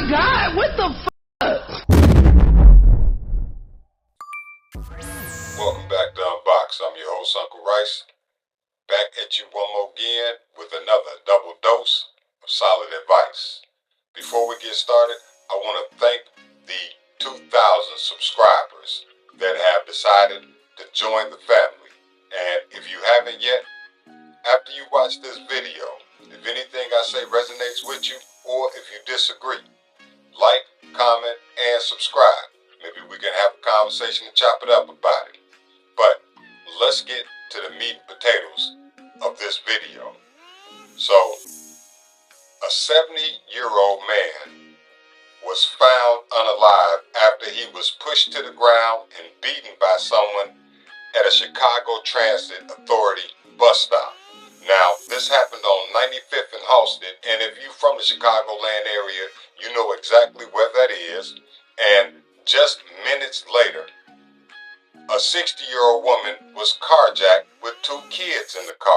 my God, what the fuck? Welcome back to Unboxed. I'm your host, Uncle Rice. Back at you one more again with another double dose of solid advice. Before we get started, I want to thank the 2,000 subscribers that have decided to join the family. And if you haven't yet, after you watch this video, if anything I say resonates with you or if you disagree, like, comment, and subscribe. Maybe we can have a conversation and chop it up about it. But let's get to the meat and potatoes of this video. So, a 70-year-old man was found unalive after he was pushed to the ground and beaten by someone at a Chicago Transit Authority bus stop. Now, this happened on 95th and Halsted, and if you're from the Chicagoland area, you know exactly where that is. And just minutes later, a 60-year-old woman was carjacked with 2 kids in the car.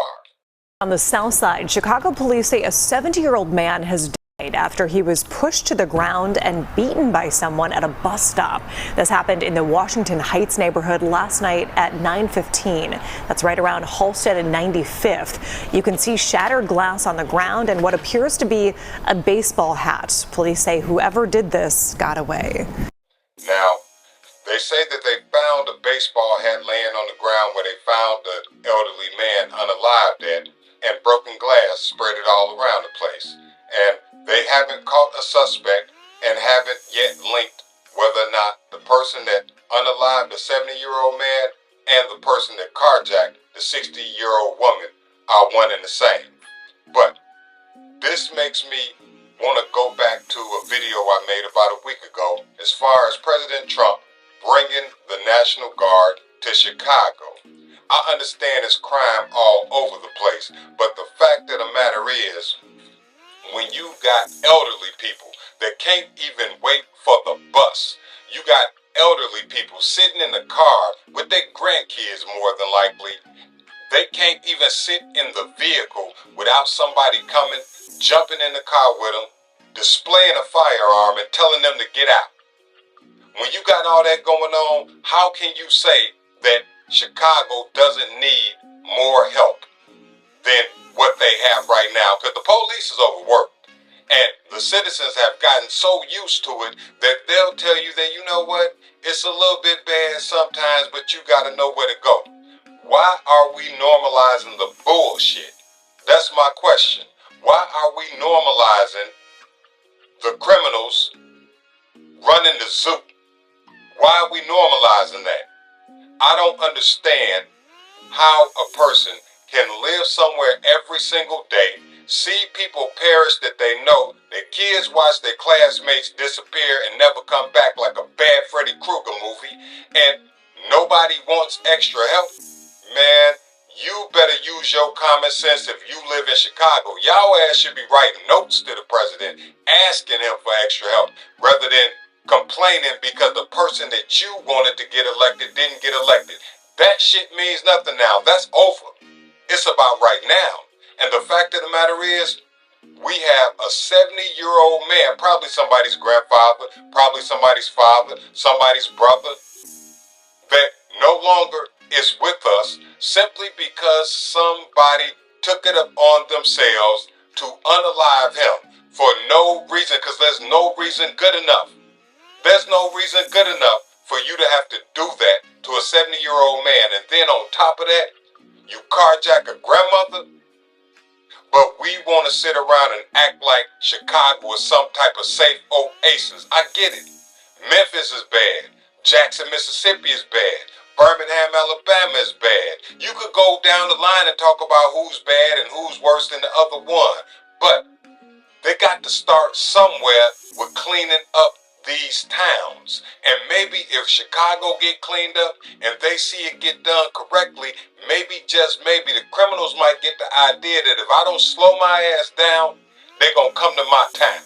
On the south side, Chicago police say a 70-year-old man has died after he was pushed to the ground and beaten by someone at a bus stop. This happened in the Washington Heights neighborhood last night at 9:15. That's right around Halsted and 95th. You can see shattered glass on the ground and what appears to be a baseball hat. Police say whoever did this got away. Now, they say that they found a baseball hat laying on the ground where they found the elderly man unalived at, and broken glass spread it all around the place. And they haven't caught a suspect and haven't yet linked whether or not the person that unalived the 70-year-old man and the person that carjacked the 60-year-old woman are one and the same. But this makes me want to go back to a video I made about a week ago as far as President Trump bringing the National Guard to Chicago. I understand it's crime all over the place, but the fact of the matter is, when you got elderly people that can't even wait for the bus, you got elderly people sitting in the car with their grandkids more than likely, they can't even sit in the vehicle without somebody coming, jumping in the car with them, displaying a firearm and telling them to get out. When you got all that going on, how can you say that Chicago doesn't need more help than what they have right now? Because the police is overworked. And the citizens have gotten so used to it that they'll tell you that, you know what, it's a little bit bad sometimes, but you got to know where to go. Why are we normalizing the bullshit? That's my question. Why are we normalizing the criminals running the zoo? Why are we normalizing that? I don't understand how a person can live somewhere every single day, see people perish that they know, their kids watch their classmates disappear and never come back like a bad Freddy Krueger movie, and nobody wants extra help. Man, you better use your common sense if you live in Chicago. Y'all ass should be writing notes to the president, asking him for extra help, rather than complaining because the person that you wanted to get elected didn't get elected. That shit means nothing now. That's over. It's about right now. And the fact of the matter is, we have a 70-year-old man, probably somebody's grandfather, probably somebody's father, somebody's brother, that no longer is with us simply because somebody took it upon themselves to unalive him for no reason, because there's no reason good enough. There's no reason good enough for you to have to do that to a 70-year-old man. And then on top of that, you carjack a grandmother. But we want to sit around and act like Chicago is some type of safe oasis. I get it. Memphis is bad. Jackson, Mississippi is bad. Birmingham, Alabama is bad. You could go down the line and talk about who's bad and who's worse than the other one. But they got to start somewhere with cleaning up these towns. And maybe if Chicago get cleaned up and they see it get done correctly, maybe, just maybe, the criminals might get the idea that if I don't slow my ass down, they're gonna come to my town.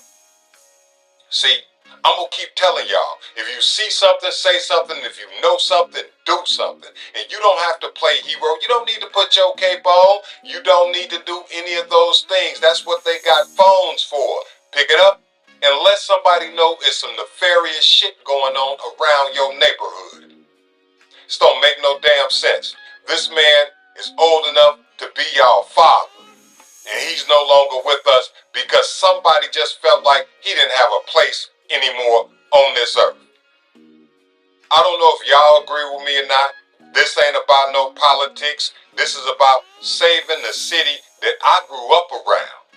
See, I'm gonna keep telling y'all, if you see something, say something. If you know something, do something. And you don't have to play hero. You don't need to put your cape on. You don't need to do any of those things. That's what they got phones for. Pick it up and let somebody know it's some nefarious shit going on around your neighborhood. This don't make no damn sense. This man is old enough to be y'all father, and he's no longer with us because somebody just felt like he didn't have a place anymore on this earth. I don't know if y'all agree with me or not. This ain't about no politics. This is about saving the city that I grew up around.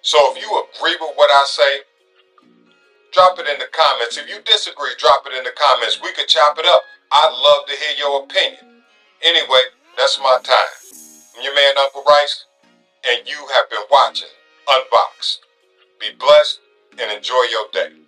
So if you agree with what I say, drop it in the comments. If you disagree, drop it in the comments. We could chop it up. I'd love to hear your opinion. Anyway, that's my time. I'm your man, Uncle Rice, and you have been watching Unboxed. Be blessed and enjoy your day.